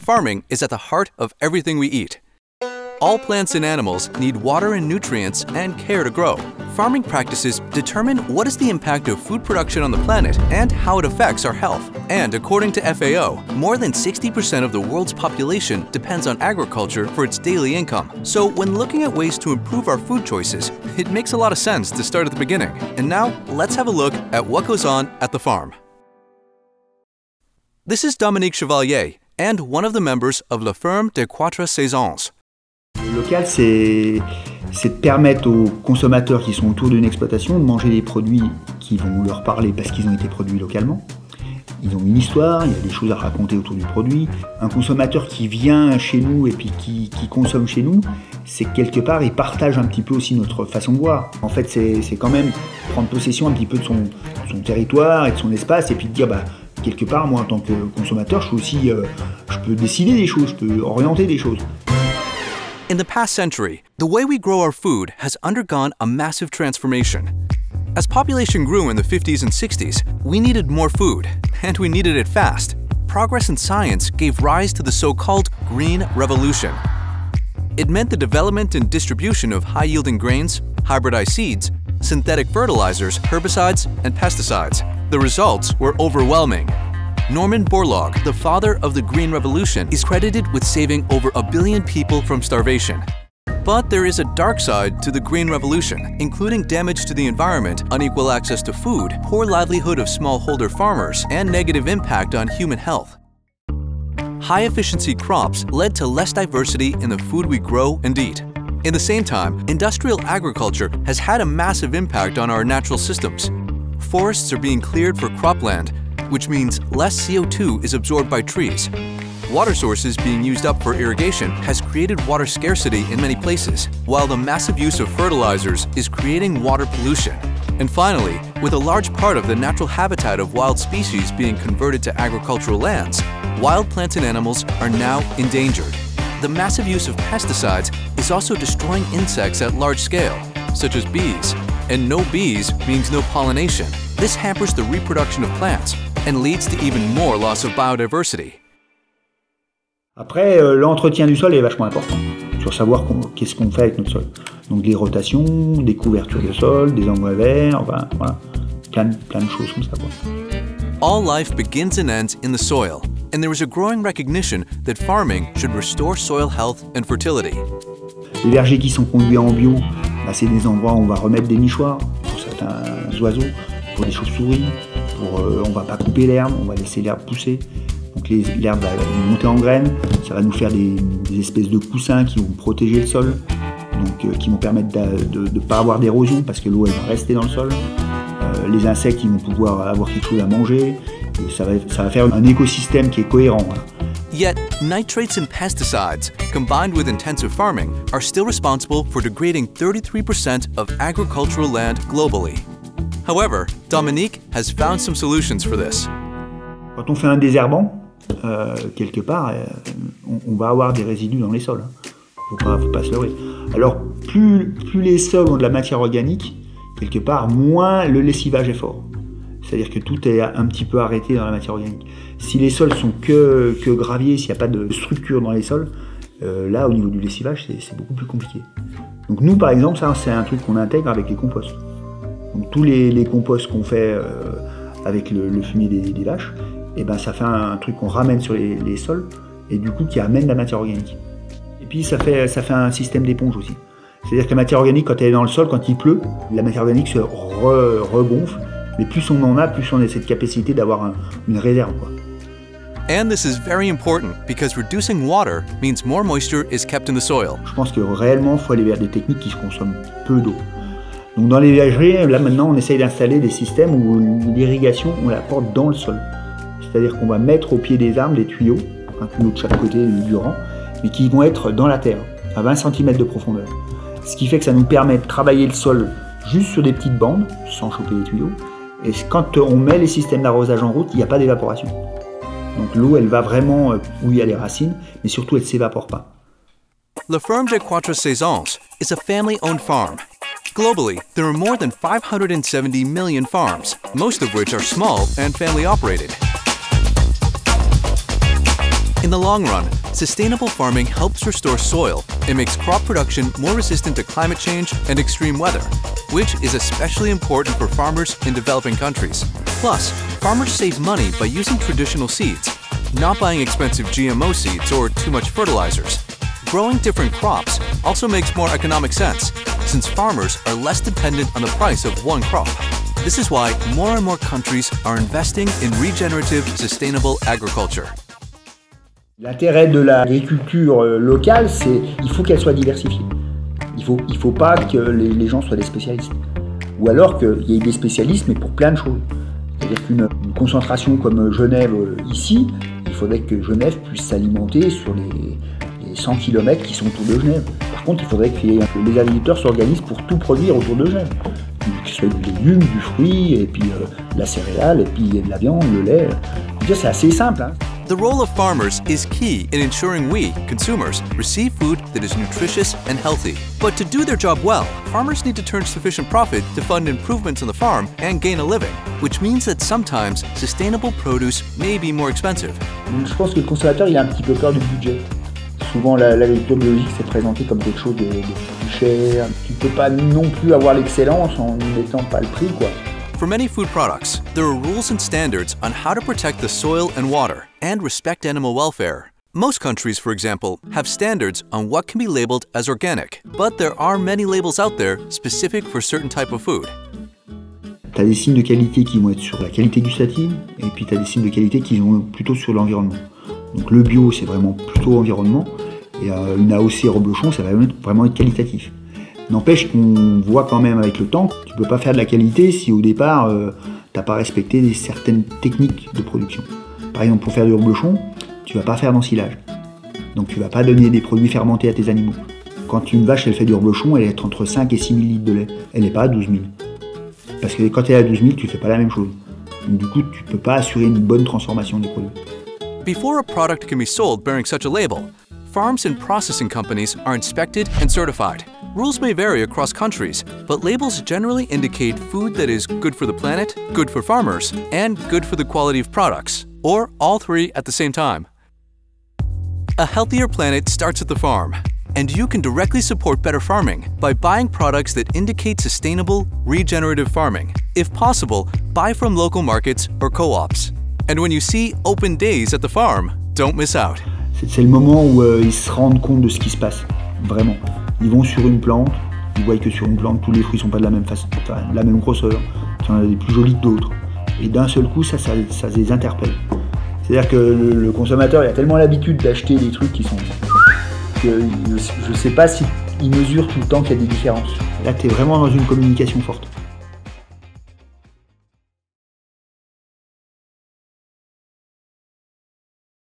farming is at the heart of everything we eat. All plants and animals need water and nutrients and care to grow. Farming practices determine what is the impact of food production on the planet and how it affects our health. And according to FAO, more than 60% of the world's population depends on agriculture for its daily income. So when looking at ways to improve our food choices, it makes a lot of sense to start at the beginning. And now, let's have a look at what goes on at the farm. This is Dominique Chevalier and one of the members of La Ferme des Quatre Saisons. Le local, c'est de permettre aux consommateurs qui sont autour d'une exploitation de manger des produits qui vont leur parler parce qu'ils ont été produits localement. Ils ont une histoire, il y a des choses à raconter autour du produit. Un consommateur qui vient chez nous et puis qui consomme chez nous, c'est que quelque part, il partage un petit peu aussi notre façon de voir. En fait, c'est quand même prendre possession un petit peu de son territoire et de son espace et puis de dire, quelque part, moi, en tant que consommateur, je peux décider des choses, je peux orienter des choses. In the past century, the way we grow our food has undergone a massive transformation. As population grew in the 50s and 60s, we needed more food, and we needed it fast. Progress in science gave rise to the so-called Green Revolution. It meant the development and distribution of high-yielding grains, hybridized seeds, synthetic fertilizers, herbicides, and pesticides. The results were overwhelming. Norman Borlaug, the father of the Green Revolution, is credited with saving over 1 billion people from starvation. But there is a dark side to the Green Revolution, including damage to the environment, unequal access to food, poor livelihood of smallholder farmers, and negative impact on human health. High-efficiency crops led to less diversity in the food we grow and eat. In the same time, industrial agriculture has had a massive impact on our natural systems. Forests are being cleared for cropland, which means less CO2 is absorbed by trees. Water sources being used up for irrigation has created water scarcity in many places, while the massive use of fertilizers is creating water pollution. And finally, with a large part of the natural habitat of wild species being converted to agricultural lands, wild plants and animals are now endangered. The massive use of pesticides is also destroying insects at large scale, such as bees. And no bees means no pollination. This hampers the reproduction of plants and leads to even more loss of biodiversity. Après, l'entretien du sol est vachement important, sur savoir qu'est-ce qu'on fait avec notre sol. Donc des rotations, des couvertures de sol, des engrais verts, enfin, voilà, plein de choses comme ça, quoi. All life begins and ends in the soil, and there is a growing recognition that farming should restore soil health and fertility. Les vergers qui sont conduits en bio, c'est des endroits où on va remettre des nichoirs pour certains oiseaux, pour des chauves-souris, on va pas couper l'herbe, on va laisser l'herbe pousser. Donc l'herbe va monter en graines, ça va nous faire des espèces de coussins qui vont protéger le sol, donc qui vont permettre de ne pas avoir d'érosion parce que l'eau elle va rester dans le sol. Les insectes ils vont pouvoir avoir quelque chose à manger, et ça va faire un écosystème qui est cohérent. Voilà. Yet, nitrates and pesticides, combined with intensive farming, are still responsible for degrading 33% of agricultural land globally. However, Dominique has found some solutions for this. Quand on fait un désherbant, quelque part, on va avoir des résidus dans les sols. Faut pas se leurrer. Alors, plus les sols ont de la matière organique, quelque part, moins le lessivage est fort. C'est-à-dire que tout est un petit peu arrêté dans la matière organique. Si les sols sont que gravier, s'il n'y a pas de structure dans les sols, là, au niveau du lessivage, c'est beaucoup plus compliqué. Donc nous, par exemple, ça, c'est un truc qu'on intègre avec les composts. Donc tous les composts qu'on fait avec le fumier des vaches, et ben ça fait un truc qu'on ramène sur les sols et du coup qui amène la matière organique. Et puis ça fait un système d'éponge aussi. C'est-à-dire que la matière organique, quand elle est dans le sol, quand il pleut, la matière organique se regonfle, mais plus on en a, plus on a cette capacité d'avoir une réserve, quoi. And this is very important because reducing water means more moisture is kept in the soil. Je pense que réellement, il faut aller vers des techniques qui consomment peu d'eau. Donc dans les vergers, là maintenant, on essaye d'installer des systèmes où l'irrigation, on la porte dans le sol. C'est-à-dire qu'on va mettre au pied des arbres des tuyaux, un tuyau de chaque côté du rang, mais qui vont être dans la terre, à 20 cm de profondeur. Ce qui fait que ça nous permet de travailler le sol juste sur des petites bandes, sans choper les tuyaux. Et quand on met les systèmes d'arrosage en route, il n'y a pas d'évaporation. Donc l'eau, elle va vraiment où il y a les racines, mais surtout elle ne s'évapore pas. La Ferme des Quatre Saisons is a family-owned farm. Globally, there are more than 570 million farms, most of which are small and family-operated. In the long run, Sustainable farming helps restore soil and makes crop production more resistant to climate change and extreme weather, which is especially important for farmers in developing countries. Plus, farmers save money by using traditional seeds, not buying expensive GMO seeds or too much fertilizers. Growing different crops also makes more economic sense, since farmers are less dependent on the price of one crop. This is why more and more countries are investing in regenerative, sustainable agriculture. L'intérêt de l'agriculture locale, c'est qu'il faut qu'elle soit diversifiée. Il faut pas que les gens soient des spécialistes. Ou alors qu'il y ait des spécialistes, mais pour plein de choses. C'est-à-dire qu'une concentration comme Genève ici, il faudrait que Genève puisse s'alimenter sur les 100 km qui sont autour de Genève. Par contre, il faudrait que les agriculteurs s'organisent pour tout produire autour de Genève. Que ce soit du légume, du fruit, et puis la céréale, et puis de la viande, le lait. C'est assez simple. Hein. The role of farmers is key in ensuring we, consumers, receive food that is nutritious and healthy. But to do their job well, farmers need to turn sufficient profit to fund improvements on the farm and gain a living, which means that sometimes sustainable produce may be more expensive. Je pense que le consommateur il a un petit peu peur du budget. Souvent l'agriculture biologique s'est présentée comme quelque chose de plus cher. Tu ne peux pas non plus avoir l'excellence en ne mettant pas le prix, quoi. For many food products, there are rules and standards on how to protect the soil and water and respect animal welfare. Most countries, for example, have standards on what can be labeled as organic, but there are many labels out there specific for certain type of food. Tu as des signes de qualité qui vont être sur la qualité gustative, et puis tu as des signes de qualité qui vont plutôt sur l'environnement. Donc le bio, c'est vraiment plutôt environnement, et une AOC reblochon, ça va vraiment être qualitatif. N'empêche qu'on voit quand même avec le temps, tu ne peux pas faire de la qualité si au départ, tu n'as pas respecté certaines techniques de production. Par exemple, pour faire du reblochon, tu ne vas pas faire d'ensilage. Donc tu ne vas pas donner des produits fermentés à tes animaux. Quand une vache elle fait du reblochon, elle est entre 5 et 6 000 litres de lait. Elle n'est pas à 12 000. Parce que quand elle est à 12 000, tu ne fais pas la même chose. Donc du coup, tu ne peux pas assurer une bonne transformation des produits. Before a product can be sold bearing such a label, farms and processing companies are inspected and certified. Rules may vary across countries, but labels generally indicate food that is good for the planet, good for farmers, and good for the quality of products, or all three at the same time. A healthier planet starts at the farm, and you can directly support better farming by buying products that indicate sustainable, regenerative farming. If possible, buy from local markets or co-ops. And when you see open days at the farm, don't miss out. C'est le moment où ils se rendent compte de ce qui se passe, vraiment. Ils vont sur une plante, ils voient que sur une plante, tous les fruits ne sont pas de la même façon, de la même grosseur. Il y en a des plus jolis que d'autres. Et d'un seul coup, ça les interpelle. C'est-à-dire que le consommateur il a tellement l'habitude d'acheter des trucs qui sont... que je ne sais pas s'il mesure tout le temps qu'il y a des différences. Là, tu es vraiment dans une communication forte.